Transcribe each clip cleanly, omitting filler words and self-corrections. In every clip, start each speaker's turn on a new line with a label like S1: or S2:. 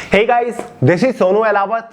S1: Hey guys, this is Sonu Alawat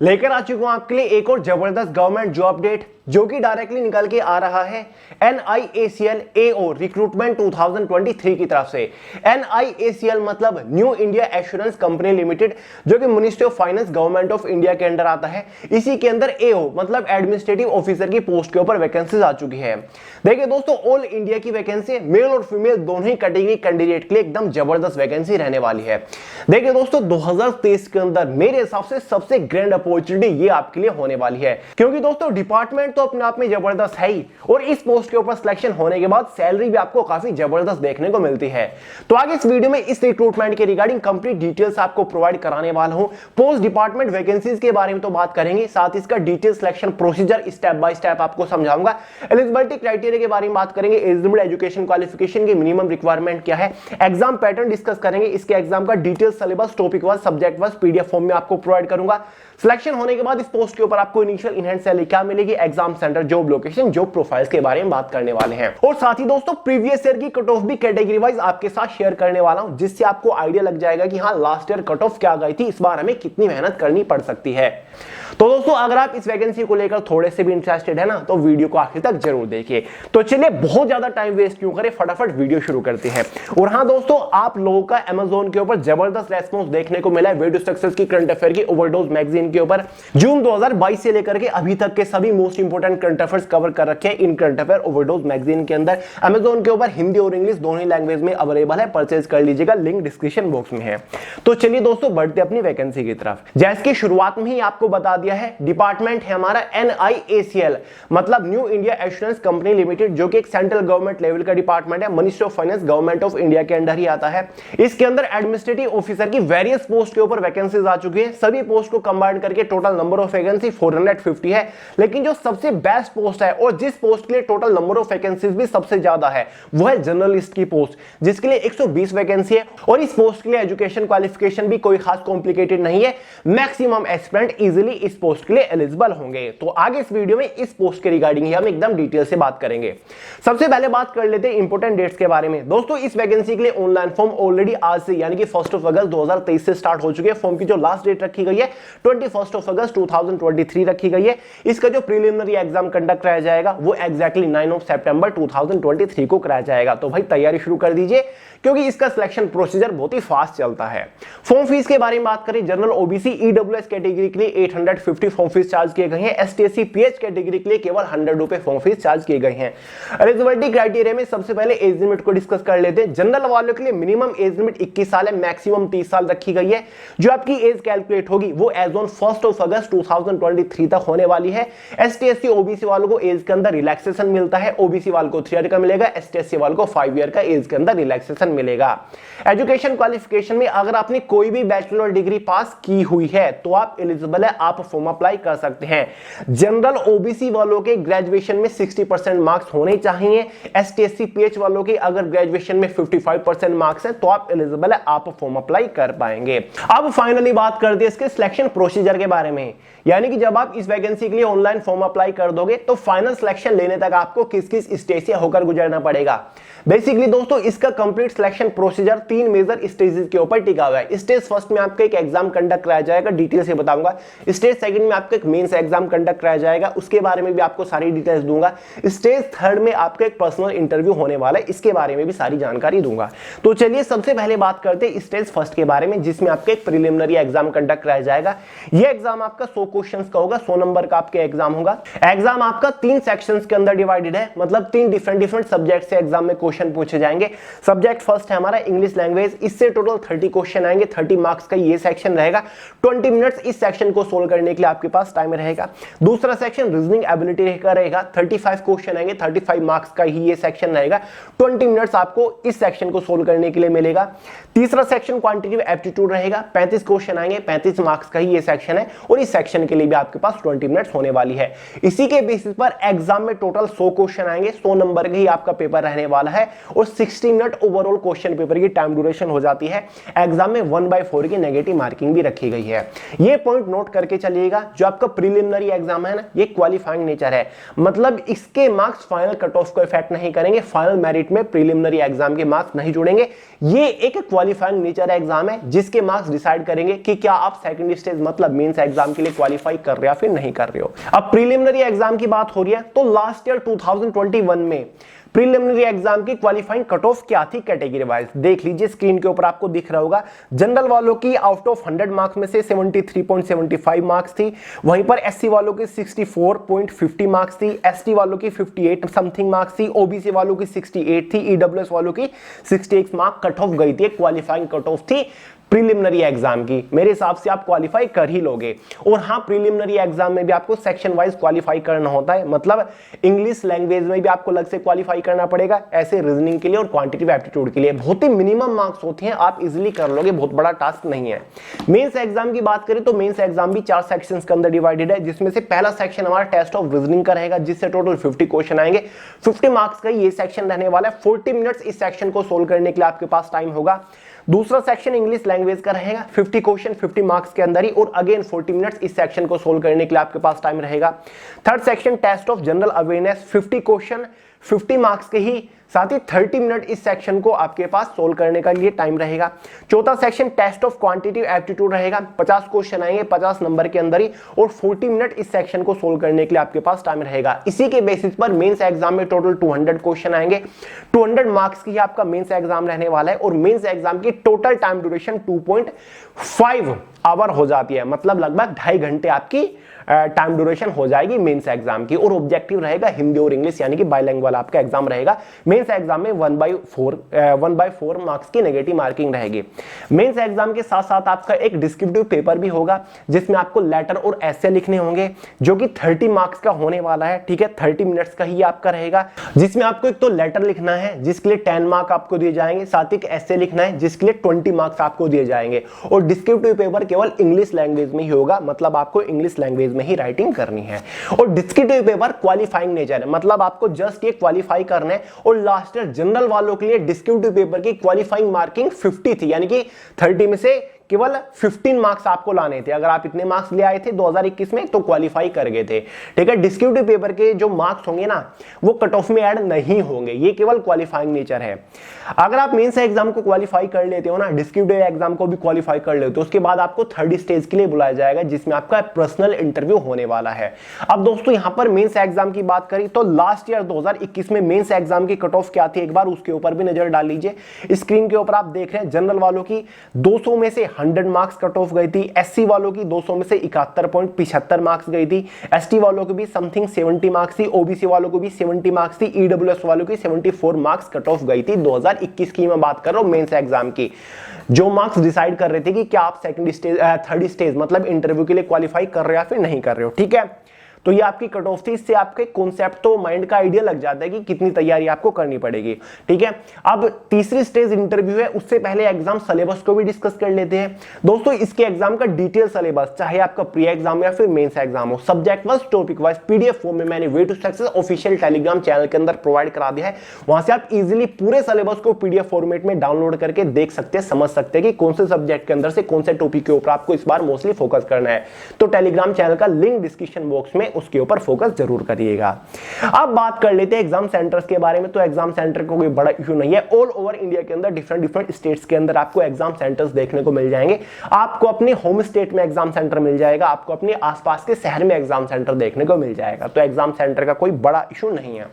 S1: लेकर आ चुका हूं आपके लिए एक और जबरदस्त गवर्नमेंट जॉब अपडेट जो कि डायरेक्टली निकल के आ रहा है NIACL AO रिक्रूटमेंट 2023 की तरफ से। NIACL मतलब new India assurance company limited, जो कि ministry of finance government of India के अंडर आता है। इसी के अंदर AO मतलब एडमिनिस्ट्रेटिव ऑफिसर की पोस्ट के ऊपर वैकेंसीज आ चुकी है। देखिए दोस्तों, ऑल इंडिया की वैकेंसी मेल और फीमेल दोनों ही कैटेगरी कैंडिडेट के लिए एकदम जबरदस्त वैकेंसी रहने वाली है। देखिए दोस्तों, 2023 के अंदर मेरे हिसाब से सबसे ग्रैंड अपॉर्चुनिटी ये आपके लिए होने वाली है, क्योंकि दोस्तों डिपार्टमेंट तो अपने आप में जबरदस्त है ही, और इस पोस्ट के ऊपर सिलेक्शन होने के बाद सैलरी भी आपको काफी जबरदस्त देखने को मिलती है। तो आगे इस वीडियो में इस रिक्रूटमेंट के रिगार्डिंग कंप्लीट डिटेल्स आपको प्रोवाइड कराने वाला हूं। पोस्ट डिपार्टमेंट वैकेंसीज के बारे में तो बात करेंगे, साथ ही इसका detail selection procedure step by step आपको समझाऊंगा। एलिजिबिलिटी क्राइटेरिया के बारे में बात करेंगे, एज लिमिट, एजुकेशन क्वालिफिकेशन की मिनिमम रिक्वायरमेंट क्या है, एग्जाम पैटर्न डिस्कस करेंगे, इसके एग्जाम का detail syllabus topic wise subject wise PDF form में आपको प्रोवाइड करूंगा। सिलेक्शन होने के बाद इस पोस्ट के ऊपर आपको इनिशियल इनहैंड सैलरी क्या मिलेगी, exam centre, job location, job profiles के बारे में बात करने वाले हैं। और साथ ही दोस्तों प्रीवियस ईयर की कट ऑफ भी कैटेगरी वाइज आपके साथ शेयर करने वाला हूं, जिससे आपको आइडिया लग जाएगा कि हाँ लास्ट ईयर कट ऑफ क्या गई थी, इस बार हमें कितनी मेहनत करनी पड़ सकती है। तो दोस्तों अगर आप इस वैकेंसी को लेकर थोड़े से भी इंटरेस्टेड है ना, तो वीडियो को आखिर तक जरूर देखिए। तो चलिए बहुत ज्यादा टाइम वेस्ट क्यों करें, फटाफट वीडियो शुरू करते हैं। और हाँ दोस्तों, आप लोगों का अमेज़न के ऊपर जबरदस्त रेस्पॉन्स देखने को मिला है वे टू सक्सेस की करंट अफेयर की ओवरडोज मैगजीन के ऊपर। जून 2022 से लेकर के अभी तक के सभी most important current affairs cover कर रखे हैं इन करंट अफेयर ओवरडोज मैगजीन के अंदर। अमेज़न के ऊपर हिंदी और इंग्लिश दोनों ही लैंग्वेज में अवेलेबल है, परचेज कर लीजिएगा, लिंक डिस्क्रिप्शन बॉक्स में है। तो चलिए दोस्तों बढ़ते अपनी वैकेंसी की तरफ। जैसे कि शुरुआत में ही आपको बता दिया है, डिपार्टमेंट है हमारा NIACL मतलब new India assurance company limited, जो कि एक सेंट्रल गवर्नमेंट लेवल का डिपार्टमेंट है, ministry of finance government of India के अंडर ही आता है। इसके अंदर एडमिनिस्ट्रेटिव ऑफिसर की वेरियस पोस्ट के ऊपर वैकेंसीज आ चुकी है। सभी पोस्ट को कंबाइन करके टोटल नंबर ऑफ वैकेंसी 450 है। लेकिन जो सबसे बेस्ट पोस्ट है और जिस पोस्ट के लिए टोटल नंबर ऑफ वैकेंसीज भी सबसे ज्यादा है, वो है जर्नलिस्ट की पोस्ट, जिसके लिए 120 वैकेंसी है। और इस पोस्ट के लिए एजुकेशन क्वालिफिकेशन भी कोई खास कॉम्प्लिकेटेड नहीं है, मैक्सिमम एस्पिरेंट इजीली इस पोस्ट के लिए एलिजिबल होंगे। तो आगे इस वीडियो में इस पोस्ट के रिगार्डिंग ही हम एकदम डिटेल से बात करेंगे। सबसे पहले बात कर लेते हैं इंपोर्टेंट डेट्स के बारे में। दोस्तों इस वैकेंसी के लिए ऑनलाइन फॉर्म ऑलरेडी आज से यानी कि 1 अगस्त 2023 से स्टार्ट हो चुके हैं। फॉर्म की जो लास्ट डेट रखी गई है 21 अगस्त 2023 रखी गई है। इसका जो प्रीलिमिनरी एग्जाम कंडक्ट कराया जाएगा वो एग्जैक्टली 9 सितंबर 2023 को कराया जाएगा। तो भाई तैयारी शुरू कर दीजिए, क्योंकि इसका सिलेक्शन प्रोसीजर बहुत ही फास्ट चलता है। फॉर्म फीस के बारे में बात करें, जनरल ओबीसी ईडब्ल्यूएस कैटेगरी के लिए 850 फॉर्म फीस चार्ज किए गए हैं। ST/SC PH कैटेगरी के लिए केवल 100 रुपए फॉर्म फीस चार्ज किए गए हैं। एलिजिबिलिटी क्राइटेरिया में सबसे पहले एज लिमिट को डिस्कस कर लेते हैं। जनरल वालों के लिए मिनिमम एज लिमिट 21 साल है, मैक्सिमम 30 साल रखी गई है। जो आपकी एज कैलकुलेट होगी वो एज ऑन 1 अगस्त 2023 तक होने वाली है। ST/SC OBC वालों को एज के अंदर रिलैक्सेशन मिलता है। OBC वालों को 3 ईयर का मिलेगा, ST/SC वालों को 5 ईयर का एज के अंदर रिलैक्सेशन मिलेगा। एजुकेशन क्वालिफिकेशन में अगर आपने कोई भी बैचलर डिग्री पास की हुई है तो आप एलिजिबल है, आप फॉर्म अप्लाई कर सकते हैं। जनरल OBC वालों के ग्रेजुएशन में 60% मार्क्स होने चाहिए। ST/SC PH वालों के अगर ग्रेजुएशन में 55% मार्क्स है तो आप एलिजिबल है, आप फॉर्म अप्लाई कर पाएंगे। अब फाइनली बात करते हैं इसके सिलेक्शन प्रोसीजर के बारे में, यानी कि जब आप इस वैकेंसी के लिए ऑनलाइन फॉर्म अप्लाई कर दोगे तो फाइनल सिलेक्शन लेने तक आपको किस किस स्टेज से होकर गुजरना पड़ेगा। बेसिकली दोस्तों इसका complete selection procedure 3 major stages के ऊपर टिका हुआ है। स्टेज फर्स्ट में आपका एक एग्जाम कंडक्ट कराया जाएगा, डिटेल से बताऊंगा। स्टेज सेकंड में आपका एक मेंस एग्जाम कंडक्ट कराया जाएगा, उसके बारे में भी आपको सारी डिटेल्स दूंगा। स्टेज थर्ड में आपका एक पर्सनल इंटरव्यू होने वाला है, इसके बारे में भी सारी जानकारी दूंगा। तो चलिए सबसे पहले बात करते हैं स्टेज फर्स्ट के बारे में, जिसमें आपका एक प्रीलिमिनरी एग्जाम कंडक्ट कराया जाएगा। यह एग्जाम आपका 100 क्वेश्चंस का होगा, 100 नंबर का आपका एग्जाम होगा। एग्जाम आपका 3 सेक्शंस के अंदर डिवाइडेड है, मतलब 3 डिफरेंट सब्जेक्ट से एग्जाम में क्वेश्चन पूछे जाएंगे। सब्जेक्ट फर्स्ट है हमारा इंग्लिश लैंग्वेज, इससे टोटल 30 क्वेश्चन आएंगे, 30 मार्क्स का ये सेक्शन रहेगा। 20 मिनट्स इस सेक्शन को सोल्व करने के लिए आपके पास टाइम रहेगा। दूसरा सेक्शन रीजनिंग एबिलिटी का रहेगा, 35 क्वेश्चन आएंगे, 35 मार्क्स का ही ये सेक्शन रहेगा। 20 मिनट्स आपको इस सेक्शन को सोल्व करने के लिए मिलेगा। तीसरा सेक्शन क्वांटिटेटिव एप्टीट्यूड रहेगा, 35 क्वेश्चन आएंगे, 35 मार्क्स का ही ये सेक्शन है, और इस सेक्शन के लिए भी आपके पास 20 मिनट्स होने वाली है। इसी के बेसिस पर एग्जाम में टोटल 100 क्वेश्चन आएंगे, 100 नंबर का ही आपका पेपर रहने वाला है, और 60 मिनट ओवरऑल क्वेश्चन पेपर की टाइम ड्यूरेशन हो जाती है। एग्जाम में 1/4 की नेगेटिव मार्किंग भी रखी गई है। ये पॉइंट नोट करके चलिए चलिएगा जो आपका प्रीलिमिनरी एग्जाम है ना, ये क्वालिफाइंग नेचर है, मतलब इसके मार्क्स फाइनल कट ऑफ को इफेक्ट नहीं करेंगे, फाइनल मेरिट में प्रीलिमिनरी एग्जाम के मार्क्स नहीं जुड़ेंगे। ये एक क्वालिफाइंग नेचर एग्जाम है जिसके मार्क्स डिसाइड करेंगे कि क्या आप सेकंड स्टेज मतलब मेंस एग्जाम के लिए क्वालिफाई कर रहे हो या फिर नहीं कर रहे हो। अब प्रीलिमिनरी एग्जाम की बात हो रही है तो लास्ट ईयर 2021 में प्रीलिमिनरी एग्जाम की क्वालिफाइंग कट ऑफ क्या थी कैटेगरी वाइज, देख लीजिए स्क्रीन के ऊपर आपको दिख रहा होगा। जनरल वालों की आउट ऑफ 100 मार्क्स में से 73.75 मार्क्स थी, वहीं पर एससी वालों की 64.50 मार्क्स थी, एसटी वालों की 58 समथिंग मार्क्स थी, ओबीसी वालों की 68 थी, ईडब्ल्यूएस वालों की 68 मार्क कट ऑफ गई थी, क्वालिफाइंग कट ऑफ थी प्रीलिमिनरी एग्जाम की। मेरे हिसाब से आप क्वालिफाई कर ही लोगे। और हाँ, प्रीलिमिनरी एग्जाम में भी आपको सेक्शन वाइज क्वालिफाई करना होता है, मतलब इंग्लिश लैंग्वेज में भी आपको अलग से क्वालिफाई करना पड़ेगा, ऐसे रीजनिंग के लिए और क्वांटिटेटिव एप्टीट्यूड के लिए बहुत ही मिनिमम मार्क्स होते हैं, आप इजीली कर लोगे, बहुत बड़ा टास्क नहीं है। मेंस एग्जाम की बात करें तो मेंस एग्जाम भी 4 सेक्शंस के अंदर डिवाइडेड है, जिसमें से पहला सेक्शन हमारा टेस्ट ऑफ रीजनिंग का रहेगा, जिससे टोटल 50 क्वेश्चन आएंगे। 50 मार्क्स का ये सेक्शन रहने वाला है। 40 मिनट्स इस सेक्शन को सोल्व करने के लिए आपके पास टाइम होगा। दूसरा सेक्शन इंग्लिश लैंग्वेज का रहेगा, 50 क्वेश्चन 50 मार्क्स के अंदर ही, और अगेन 40 मिनट्स इस सेक्शन को सोल्व करने के लिए आपके पास टाइम रहेगा। Third section test of general awareness, 50 question 50 marks के ही, साथ ही 30 मिनट इस सेक्शन को आपके पास सोल्व करने का लिए टाइम रहेगा। चौथा section test of quantitative aptitude रहेगा, 50 क्वेश्चन आएंगे 50 नंबर के अंदर ही, और 40 मिनट इस सेक्शन को सोल्व करने के लिए आपके पास टाइम रहेगा। इसी के बेसिस पर मेंस एग्जाम में टोटल 200 क्वेश्चन आएंगे, 200 मार्क्स की आपका मेंस एग्जाम रहने वाला है, और मेंस एग्जाम की टोटल टाइम ड्यूरेशन 2.5 आवर हो जाती है, मतलब लगभग 2.5 घंटे आपकी टाइम ड्यूरेशन हो जाएगी मेंस एग्जाम की। और ऑब्जेक्टिव रहेगा हिंदी और इंग्लिश, यानी कि बाइलिंगुअल आपका एग्जाम रहेगा। मेंस एग्जाम में 1/4 मार्क्स की नेगेटिव मार्किंग रहेगी। मेंस एग्जाम के साथ साथ आपका एक डिस्क्रिप्टिव पेपर भी होगा, जिसमें आपको लेटर और एसे लिखने होंगे, जो कि 30 मार्क्स का होने वाला है। ठीक है, 30 मिनट्स का ही आपका रहेगा, जिसमें आपको एक तो लेटर लिखना है जिसके लिए 10 मार्क आपको दिए जाएंगे, साथ ही एक एसे लिखना है जिसके लिए 20 मार्क्स आपको दिए जाएंगे। और डिस्क्रिप्टिव पेपर केवल इंग्लिश लैंग्वेज में ही होगा, मतलब आपको इंग्लिश लैंग्वेज में ही राइटिंग करनी है। और डिस्क्रिप्टिव पेपर क्वालिफाइंग नेचर है, मतलब आपको जस्ट ये क्वालिफाई करना है। और लास्ट ईयर जनरल वालों के लिए डिस्क्रिप्टिव पेपर की क्वालिफाइंग मार्किंग 50 थी, यानी कि 30 में से केवल 15 मार्क्स आपको लाने थे। अगर आप इतने मार्क्स ले आए थे 2021 में तो क्वालिफाई कर गए थे। ठीक है, डिस्क्रिप्टिव पेपर के जो मार्क्स होंगे ना, वो कट ऑफ में ऐड नहीं होंगे, ये केवल क्वालिफाइंग नेचर है। अगर आप मेंस एग्जाम को क्वालिफाई कर लेते हो ना, डिस्क्रिप्टिव एग्जाम को भी क्वालिफाई कर लेते हो, उसके बाद आपको थर्ड स्टेज के लिए बुलाया जाएगा, जिसमें आपका पर्सनल इंटरव्यू होने वाला है। अब दोस्तों यहां पर मेंस एग्जाम की बात करें तो लास्ट ईयर 2021 में मेंस एग्जाम की कट ऑफ क्या थी, एक बार उसके ऊपर भी नजर डाल लीजिए। स्क्रीन के ऊपर आप देख रहे हैं जनरल वालों की 200 में से 100 मार्क्स कट ऑफ गई थी, एससी वालों की 200 में से 71.75 मार्क्स गई थी, एसटी वालों की भी समथिंग 70 मार्क्स थी, ओबीसी वालों को भी 70 मार्क्स थी, ईडब्ल्यूएस वालों की 74 मार्क्स कट ऑफ गई थी। 2021 की मैं बात कर रहा हूं मेंस एग्जाम की, जो मार्क्स डिसाइड कर रहे थे कि क्या आप सेकंड स्टेज थर्ड स्टेज मतलब इंटरव्यू के लिए क्वालिफाई कर रहे हो या फिर नहीं कर रहे हो। ठीक है, तो ये आपकी कट ऑफ थी। इससे आपके कॉन्सेप्ट तो माइंड का आइडिया लग जाता है कि कितनी तैयारी आपको करनी पड़ेगी। ठीक है, अब तीसरी स्टेज इंटरव्यू है, उससे पहले एग्जाम सिलेबस को भी डिस्कस कर लेते हैं। दोस्तों इसके एग्जाम का डिटेल सिलेबस, चाहे आपका प्री एग्जाम या फिर मेंस एग्जाम हो, subject wise topic wise PDF form में मैंने way to success official Telegram channel के अंदर प्रोवाइड करा दिया है। वहां से आप इजीली पूरे सिलेबस को पीडीएफ फॉर्मेट में डाउनलोड करके देख सकते हैं, समझ सकते हैं कि कौन से सब्जेक्ट के अंदर से कौन से टॉपिक के ऊपर आपको इस बार मोस्टली फोकस करना है। तो टेलीग्राम चैनल का लिंक डिस्क्रिप्शन बॉक्स में, उसके ऊपर फोकस जरूर करिएगा। अब बात कर लेते हैं एग्जाम सेंटर्स के बारे में। तो एग्जाम सेंटर को कोई बड़ा इशू नहीं है, ऑल ओवर इंडिया के अंदर डिफरेंट स्टेट्स के अंदर आपको एग्जाम सेंटर्स देखने को मिल जाएंगे। आपको अपने होम स्टेट में एग्जाम सेंटर मिल जाएगा, आपको अपने आसपास के शहर में एग्जाम सेंटर देखने को मिल जाएगा। तो एग्जाम सेंटर का कोई बड़ा इशू नहीं है।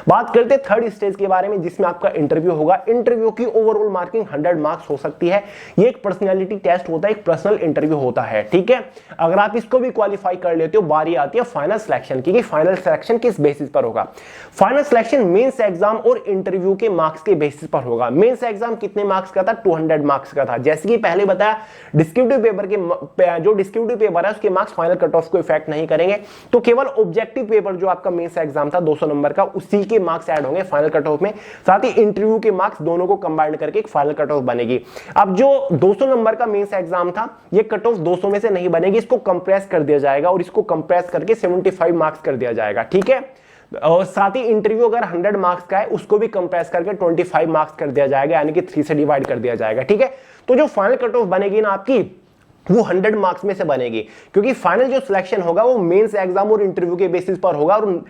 S1: बात करते हैं थर्ड स्टेज के बारे में, जिसमें आपका इंटरव्यू होगा। इंटरव्यू की ओवरऑल मार्किंग 100 मार्क्स हो सकती है। ये एक पर्सनैलिटी टेस्ट होता है, एक पर्सनल इंटरव्यू होता है। ठीक है, अगर आप इसको भी क्वालिफाई कर लेते हो, बारी आती है फाइनल सिलेक्शन की। फाइनल सिलेक्शन किस बेसिस पर होगा? फाइनल सिलेक्शन मेंस एग्जाम और इंटरव्यू के मार्क्स के बेसिस पर होगा। मेंस एग्जाम कितने मार्क्स का था? 200 मार्क्स का था। जैसे कि पहले बताया, डिस्क्रिप्टिव पेपर के जो डिस्क्रिप्टिव पेपर है उसके मार्क्स फाइनल कट ऑफ को इफेक्ट नहीं करेंगे। तो केवल ऑब्जेक्टिव पेपर जो आपका मेंस एग्जाम था 200 नंबर का, उसी के मार्क्स ऐड होंगे फाइनल कट ऑफ में। साथ ही इंटरव्यू के मार्क्स दोनों को कंबाइंड करके एक फाइनल कट ऑफ बनेगी। अब जो 200 नंबर का मेंस एग्जाम था, ये कट ऑफ 200 में से नहीं बनेगी, इसको कंप्रेस कर दिया जाएगा और इसको कंप्रेस करके 75 मार्क्स कर दिया जाएगा। ठीक है, और साथ ही इंटरव्यू अगर 100 मार्क्स का है, उसको भी कंप्रेस करके 25 मार्क्स कर दिया जाएगा, यानी कि 3 से डिवाइड कर दिया जाएगा। ठीक है, तो जो फाइनल कट ऑफ बनेगी ना आपकी, वो 100 मार्क्स में से बनेगी, क्योंकि फाइनल जो सिलेक्शन होगा वो मेंस एग्जाम और इंटरव्यू के बेसिस पर होगा। और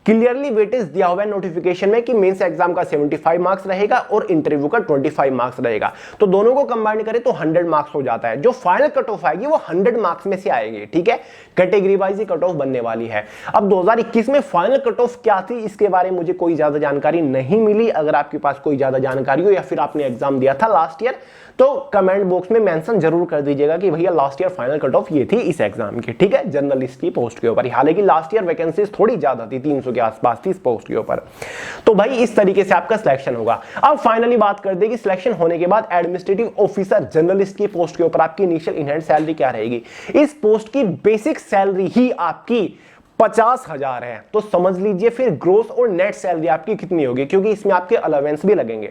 S1: क्लियरली वेटेज दिया हुआ है नोटिफिकेशन में कि मेंस एग्जाम का 75 मार्क्स रहेगा और इंटरव्यू का 25 मार्क्स रहेगा। तो दोनों को कंबाइन करें तो 100 मार्क्स हो जाता है। जो फाइनल कट ऑफ आएगी वो 100 मार्क्स में से आएगी, ठीक है। कैटेगरी वाइज ही कट ऑफ बनने वाली है। अब 2021 में फाइनल कट ऑफ क्या थी इसके बारे में मुझे कोई ज्यादा जानकारी नहीं मिली। अगर आपके पास कोई ज्यादा जानकारी हो या फिर आपने एग्जाम दिया था लास्ट ईयर तो कमेंट बॉक्स में मेंशन जरूर कर दीजिएगा कि भैया last year final cut off ये थी इस एग्जाम की, ठीक है, जर्नलिस्ट की पोस्ट के ऊपर। हालांकि लास्ट ईयर वैकेंसीज थोड़ी ज्यादा थी, 300 के आसपास थी इस पोस्ट के ऊपर। तो भाई इस तरीके से आपका सिलेक्शन होगा। अब फाइनली बात कर दे कि सिलेक्शन होने के बाद एडमिनिस्ट्रेटिव ऑफिसर जर्नलिस्ट की पोस्ट के ऊपर आपकी इनिशियल इन हैंड सैलरी क्या रहेगी। इस पोस्ट की बेसिक सैलरी ही आपकी 50,000 है। तो समझ लीजिए फिर ग्रोस और नेट सैलरी आपकी कितनी होगी, क्योंकि इसमें आपके अलावेंस भी लगेंगे।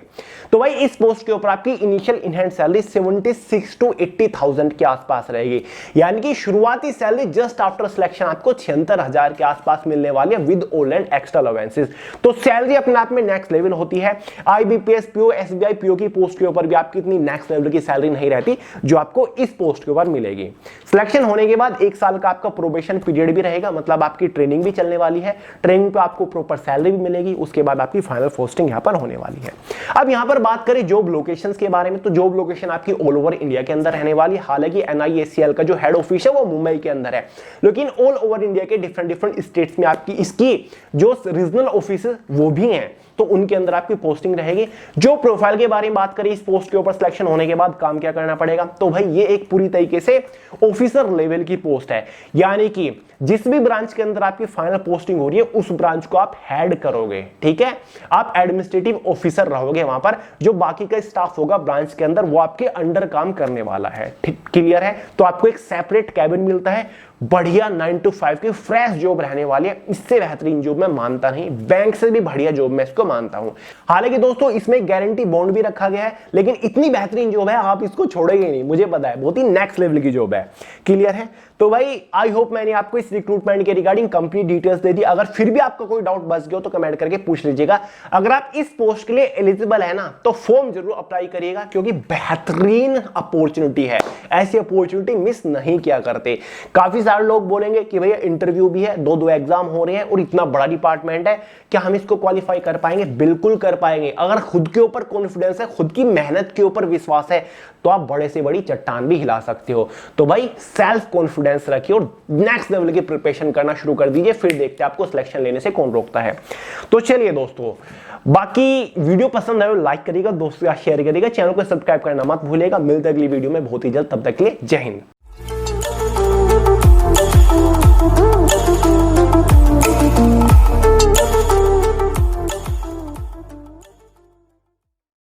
S1: तो भाई इस पोस्ट के ऊपर आपकी initial in hand salary 76 to 80,000 के आसपास रहेगी। यानी कि शुरुआती सैलरी जस्ट आफ्टर सिलेक्शन आपको 76,000 के आसपास मिलने वाली है with all and extra allowances. तो सैलरी अपने आप में नेक्स्ट लेवल होती है। आईबीपीएस पीओ, एसबीआई पीओ की पोस्ट के ऊपर भी आपकी इतनी नेक्स्ट लेवल की सैलरी नहीं रहती जो आपको इस पोस्ट के ऊपर मिलेगी। सिलेक्शन होने के बाद 1 साल का आपका प्रोबेशन पीरियड भी रहेगा, मतलब आपकी ट्रेनिंग भी चलने वाली है। ट्रेनिंग पे आपको प्रॉपर सैलरी भी मिलेगी। उसके बाद आपकी फाइनल पोस्टिंग यहां पर होने वाली है। अब यहां पर बात करें जॉब लोकेशंस के बारे में, तो जॉब लोकेशन आपकी ऑल ओवर इंडिया के अंदर रहने वाली है। हालांकि NIACL का जो हेड ऑफिस है वो मुंबई के अंदर है, लेकिन ऑल ओवर इंडिया के डिफरेंट स्टेट्स में आपकी इसकी जो रीजनल ऑफिस वो भी हैं, तो उनके अंदर आपकी पोस्टिंग रहेगी। जो प्रोफाइल के बारे में बात करें, इस पोस्ट के ऊपर सिलेक्शन होने के बाद काम क्या करना पड़ेगा, तो भाई ये एक पूरी तरीके से ऑफिसर लेवल की पोस्ट है। यानी कि जिस भी ब्रांच के अंदर आपकी फाइनल पोस्टिंग हो रही है उस ब्रांच को आप हेड करोगे, ठीक है। आप एडमिनिस्ट्रेटिव ऑफिसर रहोगे वहां पर। जो बाकी का स्टाफ होगा ब्रांच के अंदर वो आपके अंडर काम करने वाला है, ठीक, क्लियर है। तो आपको एक सेपरेट कैबिन मिलता है। बढ़िया 9 to 5 की फ्रेश जॉब रहने वाली है। इससे बेहतरीन जॉब मैं मानता नहीं, बैंक से भी बढ़िया जॉब मैं इसको मानता हूं। हालांकि दोस्तों इसमें गारंटी बॉन्ड भी रखा गया है, लेकिन इतनी बेहतरीन जॉब है आप इसको छोड़ेंगे नहीं, मुझे पता है। बहुत ही नेक्स्ट लेवल की जॉब है, क्लियर है। तो भाई आई होप मैंने आपको इस रिक्रूटमेंट के रिगार्डिंग कंप्लीट डिटेल्स दे दी। अगर फिर भी आपका कोई डाउट बच गया हो तो कमेंट करके पूछ लीजिएगा। अगर आप इस पोस्ट के लिए एलिजिबल है ना तो फॉर्म जरूर अप्लाई करिएगा, क्योंकि बेहतरीन अपॉर्चुनिटी है। ऐसी अपॉर्चुनिटी मिस नहीं किया करते। काफी सारे लोग बोलेंगे कि भैया इंटरव्यू भी है, 2 एग्जाम हो रहे हैं और इतना बड़ा डिपार्टमेंट है, क्या हम इसको क्वालिफाई कर पाएंगे? बिल्कुल कर पाएंगे। अगर खुद के ऊपर कॉन्फिडेंस है, खुद की मेहनत के ऊपर विश्वास है, तो आप बड़े से बड़ी चट्टान भी हिला सकते हो। तो भाई सेल्फ कॉन्फिडेंस रखिए और नेक्स्ट लेवल की प्रिपरेशन करना शुरू कर दीजिए, फिर देखते हैं आपको सिलेक्शन लेने से कौन रोकता है। तो चलिए दोस्तों, बाकी वीडियो पसंद आए लाइक करिएगा, दोस्तों के साथ शेयर करिएगा, चैनल को सब्सक्राइब करना मत भूलिएगा। मिलते हैं अगली वीडियो में बहुत ही जल्द, तब तक के लिए जय हिंद।